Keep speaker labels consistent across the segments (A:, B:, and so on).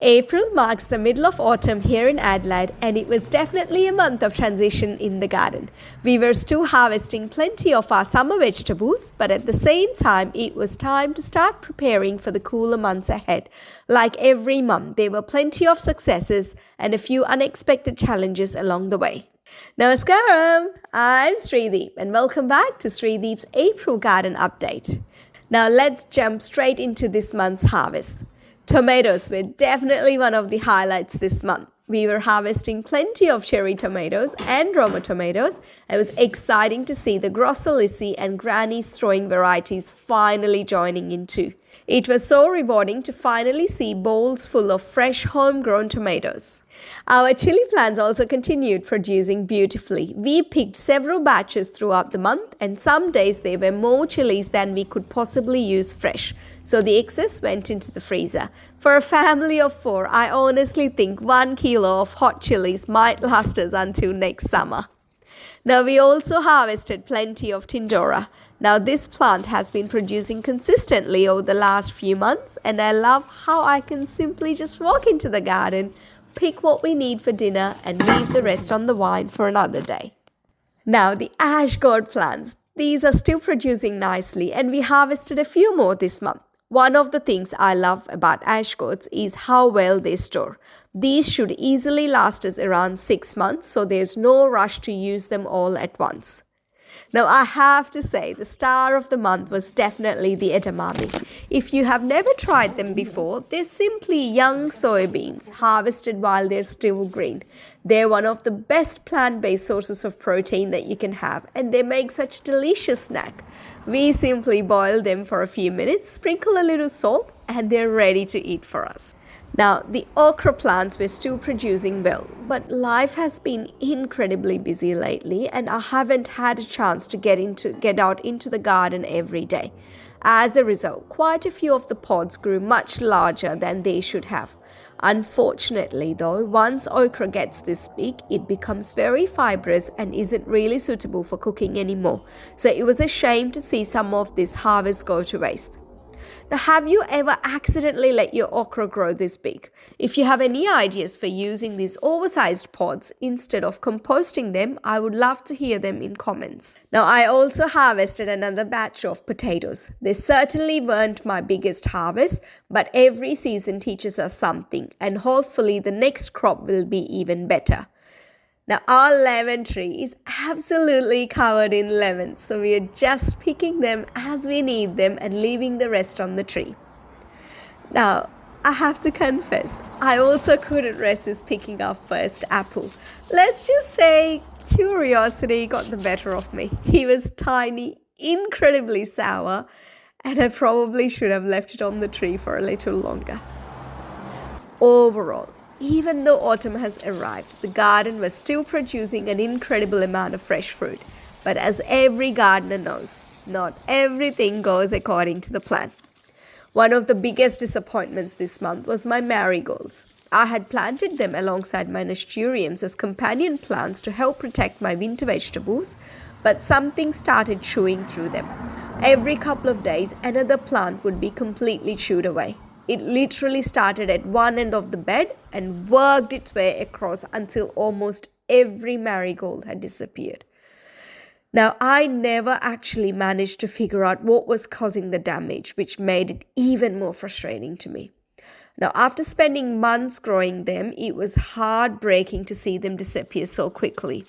A: April marks the middle of autumn here in Adelaide, and it was definitely a month of transition in the garden. We were still harvesting plenty of our summer vegetables, but at the same time, it was time to start preparing for the cooler months ahead. Like every month, there were plenty of successes and a few unexpected challenges along the way. Namaskaram! I'm Srideep, and welcome back to Srideep's April Garden Update. Now let's jump straight into this month's harvest. Tomatoes were definitely one of the highlights this month. We were harvesting plenty of cherry tomatoes and Roma tomatoes. It was exciting to see the Grossolissi and Granny's throwing varieties finally joining in too. It was so rewarding to finally see bowls full of fresh homegrown tomatoes. Our chili plants also continued producing beautifully. We picked several batches throughout the month, and some days there were more chilies than we could possibly use fresh. So the excess went into the freezer. For a family of 4, I honestly think 1 kilo of hot chilies might last us until next summer. Now we also harvested plenty of Tindora. Now this plant has been producing consistently over the last few months, and I love how I can simply just walk into the garden, pick what we need for dinner, and leave the rest on the vine for another day. Now the ash gourd plants. These are still producing nicely, and we harvested a few more this month. One of the things I love about ash gourds is how well they store. These should easily last us around 6 months, so there's no rush to use them all at once. Now I have to say the star of the month was definitely the edamame. If you have never tried them before, they're simply young soybeans harvested while they're still green. They're one of the best plant-based sources of protein that you can have, and they make such a delicious snack. We simply boil them for a few minutes, sprinkle a little salt, and they're ready to eat for us. Now, the okra plants were still producing well, but life has been incredibly busy lately, and I haven't had a chance to get out into the garden every day. As a result, quite a few of the pods grew much larger than they should have. Unfortunately, though, once okra gets this big, it becomes very fibrous and isn't really suitable for cooking anymore. So it was a shame to see some of this harvest go to waste. Now, have you ever accidentally let your okra grow this big? If you have any ideas for using these oversized pods instead of composting them, I would love to hear them in comments. Now, I also harvested another batch of potatoes. They certainly weren't my biggest harvest, but every season teaches us something, and hopefully the next crop will be even better. Now, our lemon tree is absolutely covered in lemons, so we are just picking them as we need them and leaving the rest on the tree. Now, I have to confess, I also couldn't resist picking our first apple. Let's just say curiosity got the better of me. He was tiny, incredibly sour, and I probably should have left it on the tree for a little longer. Overall, even though autumn has arrived, the garden was still producing an incredible amount of fresh fruit. But as every gardener knows, not everything goes according to the plan. One of the biggest disappointments this month was my marigolds. I had planted them alongside my nasturtiums as companion plants to help protect my winter vegetables, but something started chewing through them. Every couple of days, another plant would be completely chewed away. It literally started at one end of the bed and worked its way across until almost every marigold had disappeared. Now, I never actually managed to figure out what was causing the damage, which made it even more frustrating to me. Now, after spending months growing them, it was heartbreaking to see them disappear so quickly.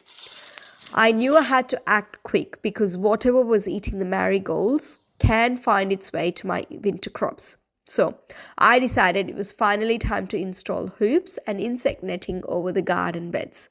A: I knew I had to act quick because whatever was eating the marigolds can find its way to my winter crops. So I decided it was finally time to install hoops and insect netting over the garden beds.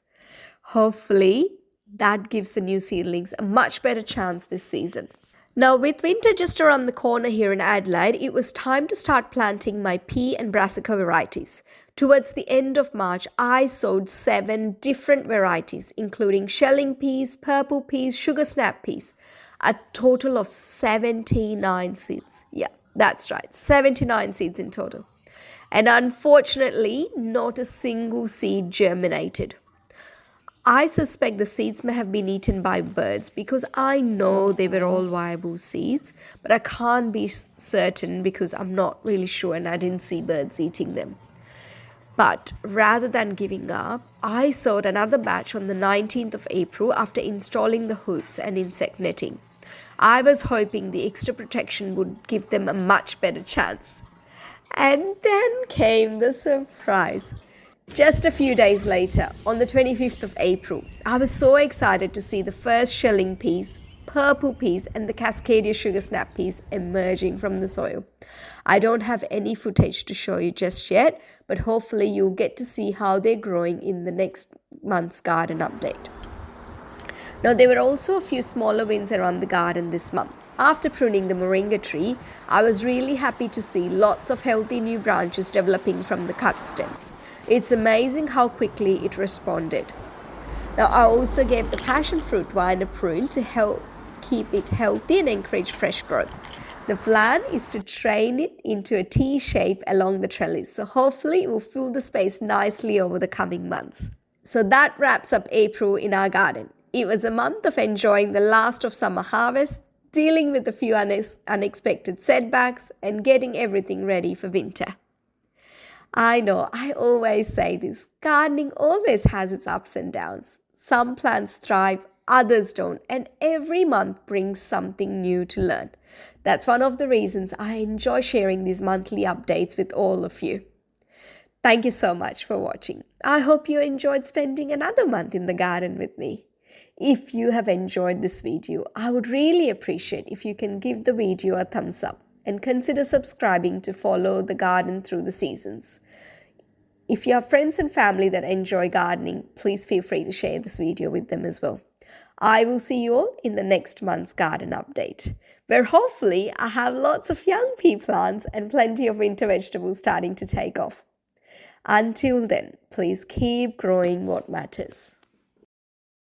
A: Hopefully, that gives the new seedlings a much better chance this season. Now, with winter just around the corner here in Adelaide, it was time to start planting my pea and brassica varieties. Towards the end of March, I sowed 7 different varieties, including shelling peas, purple peas, sugar snap peas. A total of 79 seeds. Yeah. That's right, 79 seeds in total. And unfortunately, not a single seed germinated. I suspect the seeds may have been eaten by birds because I know they were all viable seeds, but I can't be certain because I'm not really sure and I didn't see birds eating them. But rather than giving up, I sowed another batch on the 19th of April after installing the hoops and insect netting. I was hoping the extra protection would give them a much better chance. And then came the surprise. Just a few days later, on the 25th of April, I was so excited to see the first shelling peas, purple peas, and the Cascadia sugar snap peas emerging from the soil. I don't have any footage to show you just yet, but hopefully you'll get to see how they're growing in the next month's garden update. Now, there were also a few smaller wins around the garden this month. After pruning the moringa tree, I was really happy to see lots of healthy new branches developing from the cut stems. It's amazing how quickly it responded. Now, I also gave the passion fruit vine a prune to help keep it healthy and encourage fresh growth. The plan is to train it into a T shape along the trellis, so hopefully it will fill the space nicely over the coming months. So that wraps up April in our garden. It was a month of enjoying the last of summer harvest, dealing with a few unexpected setbacks, and getting everything ready for winter. I know, I always say this, gardening always has its ups and downs. Some plants thrive, others don't, and every month brings something new to learn. That's one of the reasons I enjoy sharing these monthly updates with all of you. Thank you so much for watching. I hope you enjoyed spending another month in the garden with me. If you have enjoyed this video, I would really appreciate if you can give the video a thumbs up and consider subscribing to follow the garden through the seasons. If you have friends and family that enjoy gardening, please feel free to share this video with them as well. I will see you all in the next month's garden update, where hopefully I have lots of young pea plants and plenty of winter vegetables starting to take off. Until then, please keep growing what matters.